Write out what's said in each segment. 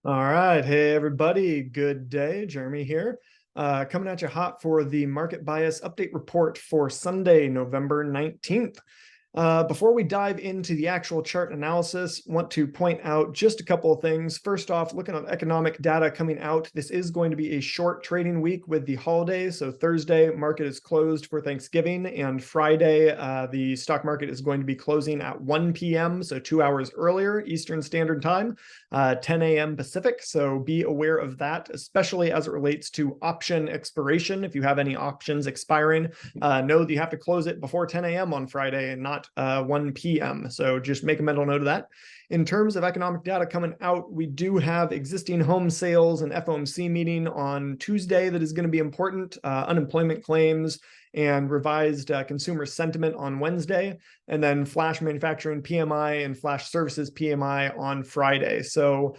All right. Hey, everybody. Good day. Jeremy here. Coming at you hot for the market bias update report for Sunday, November 19th. Before we dive into the actual chart analysis, want to point out just a couple of things. First off, looking at economic data coming out, this is going to be a short trading week with the holiday. So Thursday, market is closed for Thanksgiving, and Friday, the stock market is going to be closing at 1 p.m., so 2 hours earlier, Eastern Standard Time, 10 a.m. Pacific. So be aware of that, especially as it relates to option expiration. If you have any options expiring, know that you have to close it before 10 a.m. on Friday and not 1 p.m. So just make a mental note of that. In terms of economic data coming out, we do have existing home sales and FOMC meeting on Tuesday that is going to be important, unemployment claims, and revised consumer sentiment on Wednesday, and then flash manufacturing PMI and flash services PMI on Friday. So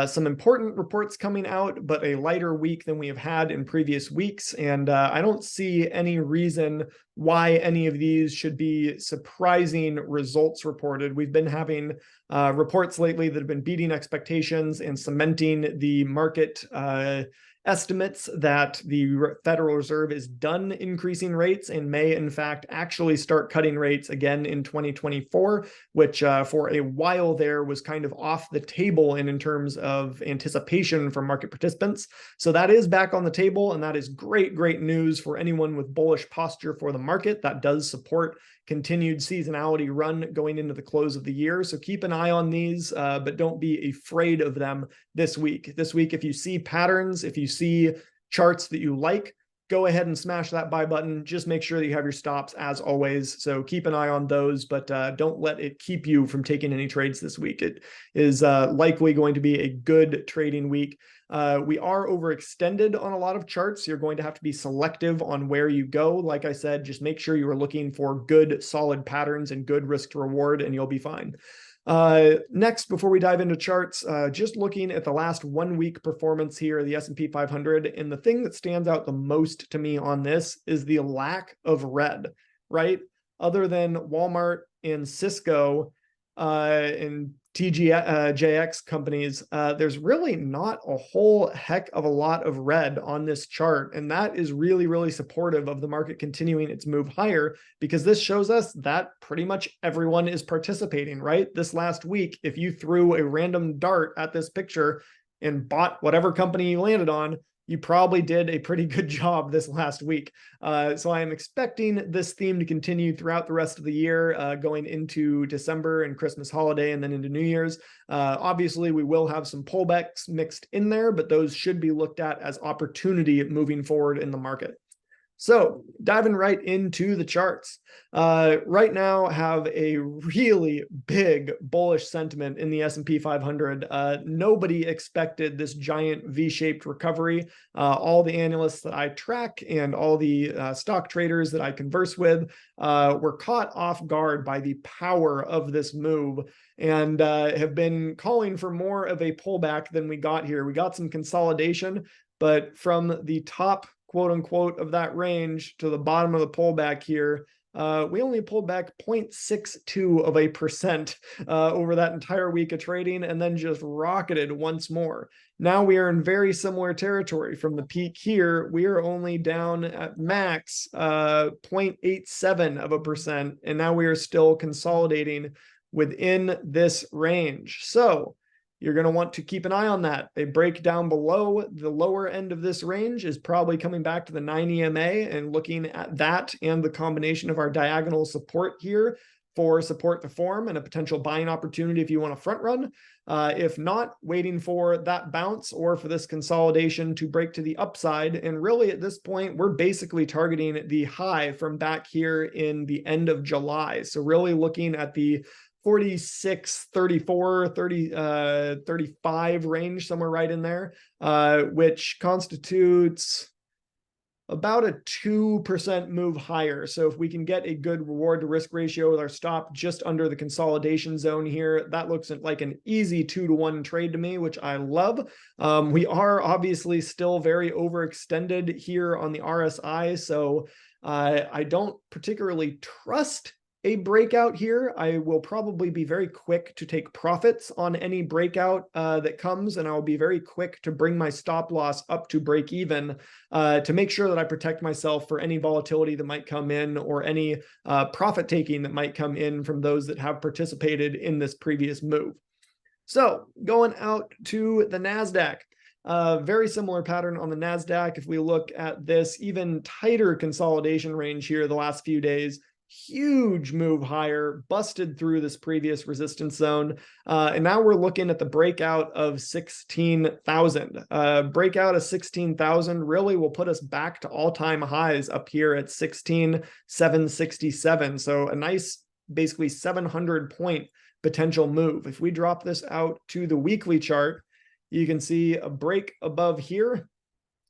some important reports coming out, but a lighter week than we have had in previous weeks. And I don't see any reason why any of these should be surprising results reported. We've been having reports lately that have been beating expectations and cementing the market estimates that the Federal Reserve is done increasing rates and may, in fact, actually start cutting rates again in 2024, which for a while there was kind of off the table in terms of anticipation from market participants. So that is back on the table, and that is great, great news for anyone with bullish posture for the market. That does support continued seasonality run going into the close of the year. So keep an eye on these, but don't be afraid of them this week. This week, if you see patterns, if you see charts that you like, go ahead and smash that buy button. Just make sure that you have your stops as always. So keep an eye on those, but don't let it keep you from taking any trades this week. It is likely going to be a good trading week. We are overextended on a lot of charts. You're going to have to be selective on where you go. Like I said, just make sure you are looking for good, solid patterns and good risk to reward, and you'll be fine. Next, before we dive into charts, just looking at the last 1 week performance here, the S&P 500, and the thing that stands out the most to me on this is the lack of red, right? Other than Walmart and Cisco and TJX companies, there's really not a whole heck of a lot of red on this chart. And that is really, really supportive of the market continuing its move higher, because this shows us that pretty much everyone is participating, right? This last week, if you threw a random dart at this picture and bought whatever company you landed on, you probably did a pretty good job this last week. So I am expecting this theme to continue throughout the rest of the year, going into December and Christmas holiday and then into New Year's. Obviously, we will have some pullbacks mixed in there, but those should be looked at as opportunity moving forward in the market. So diving right into the charts, right now have a really big bullish sentiment in the S&P 500. Nobody expected this giant V-shaped recovery. All the analysts that I track and all the stock traders that I converse with were caught off guard by the power of this move, and have been calling for more of a pullback than we got here. We got some consolidation, but from the top, quote unquote, of that range to the bottom of the pullback here, we only pulled back 0.62% over that entire week of trading, and then just rocketed once more. Now we are in very similar territory. From the peak here, we are only down at max 0.87%, and now we are still consolidating within this range. So you're going to want to keep an eye on that. A break down below the lower end of this range is probably coming back to the 9 EMA, and looking at that and the combination of our diagonal support here for support to form and a potential buying opportunity if you want to front run. If not, waiting for that bounce or for this consolidation to break to the upside. And really at this point, we're basically targeting the high from back here in the end of July. So really looking at the 46, 34, 30, 35 range, somewhere right in there, which constitutes about a 2% move higher. So if we can get a good reward to risk ratio with our stop just under the consolidation zone here, that looks like an easy 2-to-1 trade to me, which I love. We are obviously still very overextended here on the RSI, so I don't particularly trust a breakout here, I will probably be very quick to take profits on any breakout that comes, and I'll be very quick to bring my stop loss up to break even to make sure that I protect myself for any volatility that might come in or any profit taking that might come in from those that have participated in this previous move. So going out to the NASDAQ. Very similar pattern on the NASDAQ. If we look at this even tighter consolidation range here the last few days, huge move higher, busted through this previous resistance zone. And now we're looking at the breakout of 16,000. Breakout of 16,000 really will put us back to all-time highs up here at 16,767. So a nice, basically 700-point potential move. If we drop this out to the weekly chart, you can see a break above here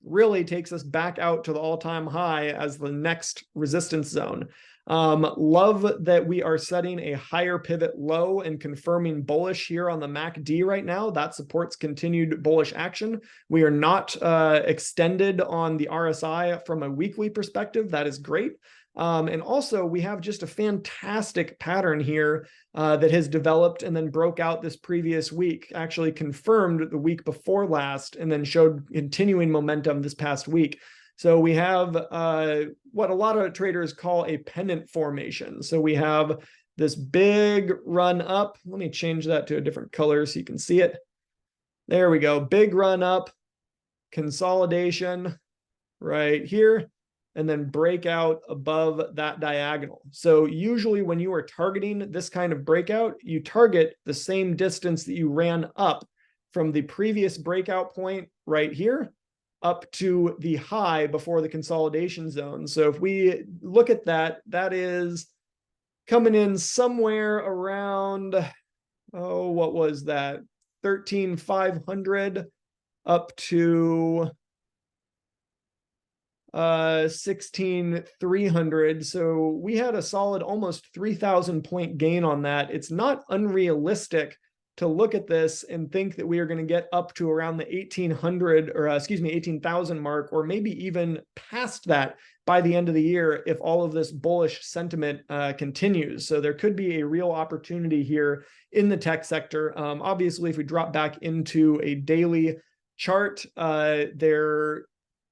really takes us back out to the all-time high as the next resistance zone. Love that we are setting a higher pivot low and confirming bullish here on the MACD right now. That supports continued bullish action. We are not extended on the RSI from a weekly perspective. That is great. And also we have just a fantastic pattern here that has developed and then broke out this previous week, actually confirmed the week before last, and then showed continuing momentum this past week. So we have what a lot of traders call a pennant formation. So we have this big run up. Let me change that to a different color so you can see it. There we go. Big run up, consolidation right here, and then breakout above that diagonal. So usually when you are targeting this kind of breakout, you target the same distance that you ran up from the previous breakout point right here up to the high before the consolidation zone. So if we look at that, that is coming in somewhere around, oh, what was that? 13,500 up to 16,300. So we had a solid almost 3,000 point gain on that. It's not unrealistic to look at this and think that we are going to get up to around the 1,800 or 18,000 mark, or maybe even past that by the end of the year if all of this bullish sentiment continues. So there could be a real opportunity here in the tech sector. Obviously, if we drop back into a daily chart, there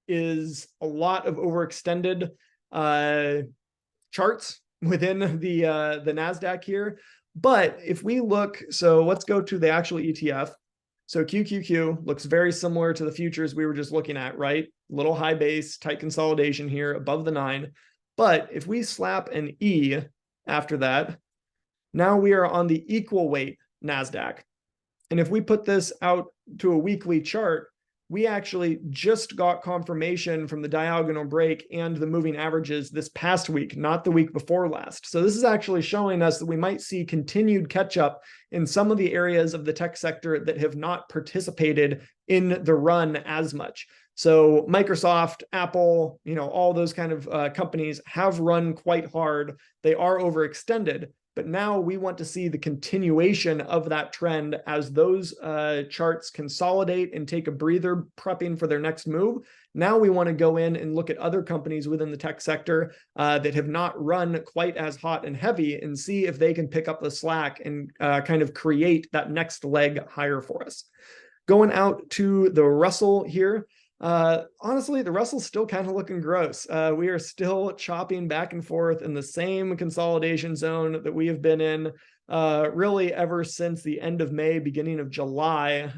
is a lot of overextended charts within the NASDAQ here. But if we look, so let's go to the actual ETF. So QQQ looks very similar to the futures we were just looking at, right? Little high base, tight consolidation here above the 9. But if we slap an E after that, now we are on the equal weight NASDAQ. And if we put this out to a weekly chart, we actually just got confirmation from the diagonal break and the moving averages this past week, not the week before last. So this is actually showing us that we might see continued catch up in some of the areas of the tech sector that have not participated in the run as much. So Microsoft, Apple, all those kind of companies have run quite hard. They are overextended. But now we want to see the continuation of that trend as those charts consolidate and take a breather, prepping for their next move. Now we want to go in and look at other companies within the tech sector that have not run quite as hot and heavy and see if they can pick up the slack and kind of create that next leg higher for us. Going out to the Russell here. Honestly, the Russell's still kind of looking gross. We are still chopping back and forth in the same consolidation zone that we have been in really ever since the end of May, beginning of July,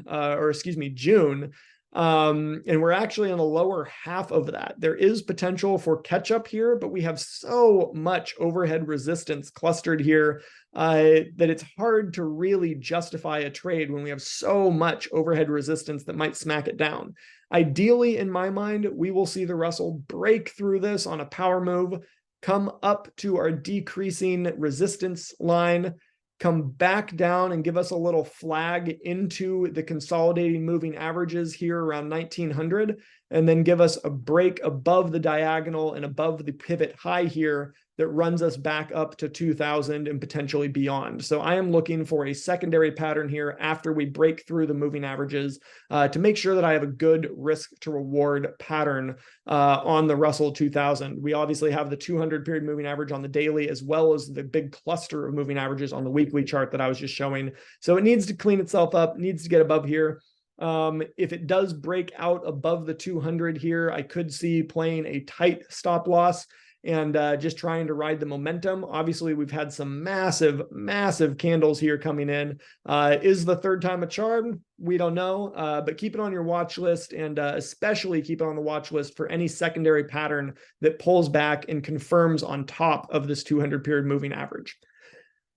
June. And we're actually on the lower half of that. There is potential for catch up here, but we have so much overhead resistance clustered here that it's hard to really justify a trade when we have so much overhead resistance that might smack it down. Ideally, in my mind, we will see the Russell break through this on a power move, come up to our decreasing resistance line, come back down and give us a little flag into the consolidating moving averages here around 1900, and then give us a break above the diagonal and above the pivot high here that runs us back up to 2000 and potentially beyond. So I am looking for a secondary pattern here after we break through the moving averages to make sure that I have a good risk to reward pattern on the Russell 2000. We obviously have the 200 period moving average on the daily, as well as the big cluster of moving averages on the weekly chart that I was just showing. So it needs to clean itself up, needs to get above here. If it does break out above the 200 here, I could see playing a tight stop loss and just trying to ride the momentum. Obviously, we've had some massive, massive candles here coming in. Is the third time a charm? We don't know, but keep it on your watch list, and especially keep it on the watch list for any secondary pattern that pulls back and confirms on top of this 200 period moving average.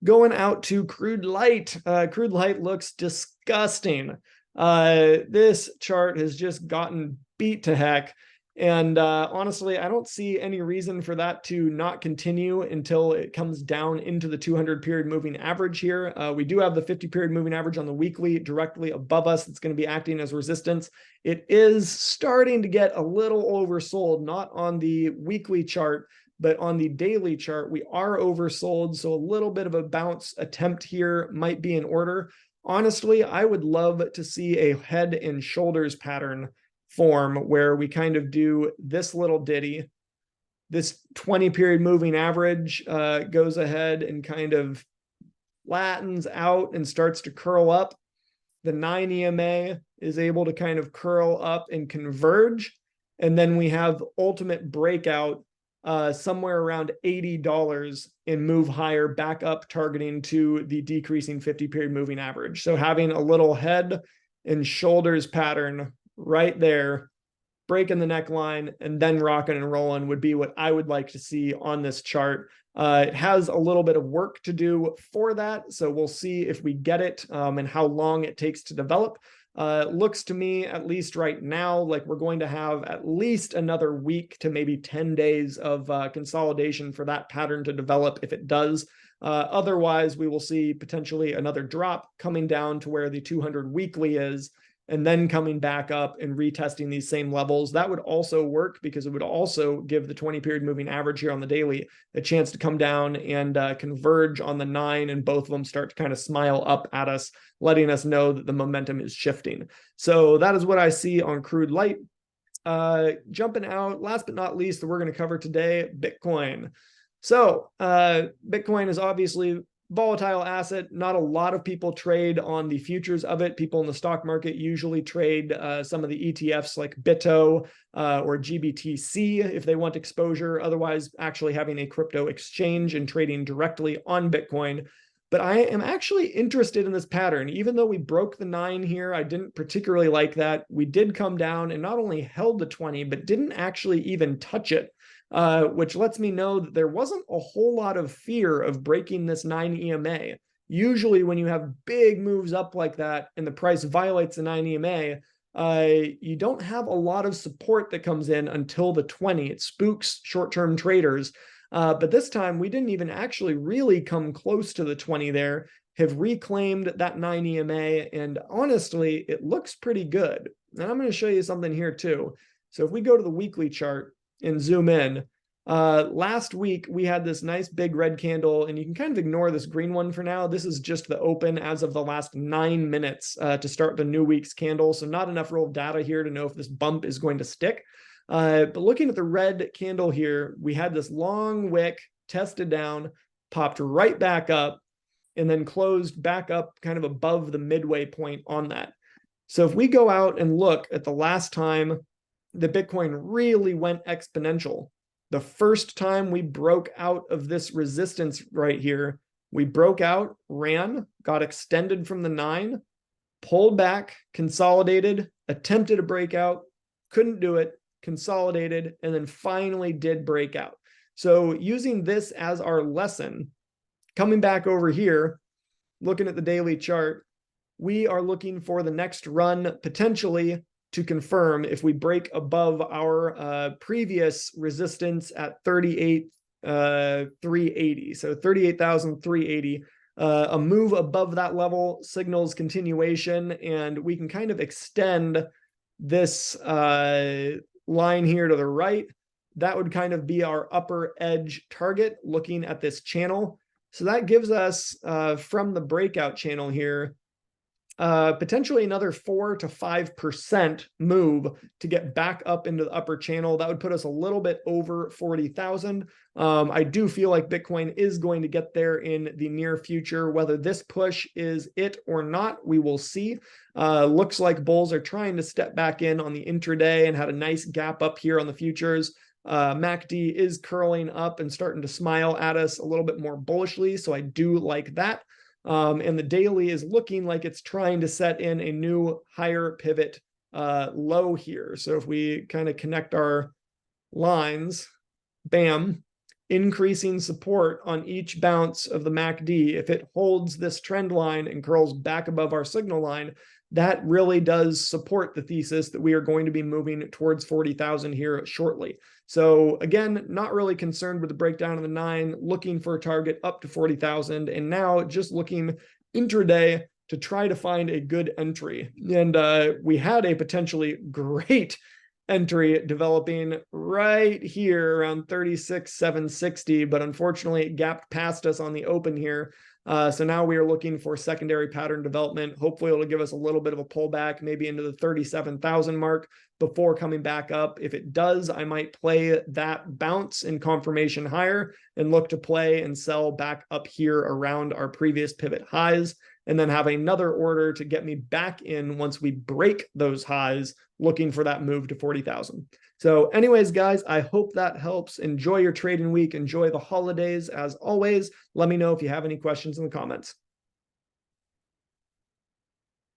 Going out to crude light. Crude light looks disgusting. This chart has just gotten beat to heck. And honestly, I don't see any reason for that to not continue until it comes down into the 200 period moving average here. We do have the 50 period moving average on the weekly directly above us. It's going to be acting as resistance. It is starting to get a little oversold, not on the weekly chart, but on the daily chart. We are oversold, so a little bit of a bounce attempt here might be in order. Honestly, I would love to see a head and shoulders pattern form where we kind of do this little ditty. This 20 period moving average goes ahead and kind of flattens out and starts to curl up. The 9 EMA is able to kind of curl up and converge. And then we have ultimate breakout somewhere around $80 and move higher back up, targeting to the decreasing 50 period moving average. So having a little head and shoulders pattern right there, breaking the neckline and then rocking and rolling would be what I would like to see on this chart. It has a little bit of work to do for that, so we'll see if we get it and how long it takes to develop. Looks to me, at least right now, like we're going to have at least another week to maybe 10 days of consolidation for that pattern to develop if it does. Otherwise, we will see potentially another drop coming down to where the 200 weekly is, and then coming back up and retesting these same levels. That would also work because it would also give the 20 period moving average here on the daily a chance to come down and converge on the 9, and both of them start to kind of smile up at us, letting us know that the momentum is shifting. So that is what I see on crude light. Jumping out, last but not least, that we're going to cover today, Bitcoin. So Bitcoin is obviously volatile asset. Not a lot of people trade on the futures of it. People in the stock market usually trade some of the ETFs like BITO or GBTC if they want exposure. Otherwise, actually having a crypto exchange and trading directly on Bitcoin. But I am actually interested in this pattern. Even though we broke the 9 here, I didn't particularly like that. We did come down and not only held the 20, but didn't actually even touch it. Which lets me know that there wasn't a whole lot of fear of breaking this 9 EMA. Usually when you have big moves up like that and the price violates the 9 EMA, you don't have a lot of support that comes in until the 20. It spooks short-term traders. But this time we didn't even actually really come close to the 20 there, have reclaimed that 9 EMA, and honestly, it looks pretty good. And I'm going to show you something here too. So if we go to the weekly chart and zoom in, last week we had this nice big red candle, and you can kind of ignore this green one for now. This is just the open as of the last 9 minutes to start the new week's candle. So not enough real data here to know if this bump is going to stick. But looking at the red candle here, we had this long wick, tested down, popped right back up, and then closed back up kind of above the midway point on that. So if we go out and look at the last time the Bitcoin really went exponential, the first time we broke out of this resistance right here, we broke out, ran, got extended from the 9, pulled back, consolidated, attempted a breakout, couldn't do it, consolidated, and then finally did break out. So using this as our lesson, coming back over here, looking at the daily chart, we are looking for the next run potentially to confirm if we break above our previous resistance at 38,380. So 38,380. A move above that level signals continuation, and we can kind of extend this line here to the right that would kind of be our upper edge target looking at this channel. So that gives us from the breakout channel here, potentially another 4 to 5% move to get back up into the upper channel. That would put us a little bit over 40,000. I do feel like Bitcoin is going to get there in the near future. Whether this push is it or not, we will see. Looks like bulls are trying to step back in on the intraday and had a nice gap up here on the futures. MACD is curling up and starting to smile at us a little bit more bullishly, so I do like that. And the daily is looking like it's trying to set in a new higher pivot low here. So if we kind of connect our lines, bam, increasing support on each bounce of the MACD. If it holds this trend line and curls back above our signal line, that really does support the thesis that we are going to be moving towards 40,000 here shortly. So again, not really concerned with the breakdown of the 9, looking for a target up to 40,000, and now just looking intraday to try to find a good entry. And we had a potentially great entry developing right here around 36,760, but unfortunately it gapped past us on the open here. So now we are looking for secondary pattern development. Hopefully it'll give us a little bit of a pullback, maybe into the 37,000 mark before coming back up. If it does, I might play that bounce in confirmation higher and look to play and sell back up here around our previous pivot highs, and then have another order to get me back in once we break those highs, looking for that move to 40,000. So anyways, guys, I hope that helps. Enjoy your trading week. Enjoy the holidays. As always, let me know if you have any questions in the comments.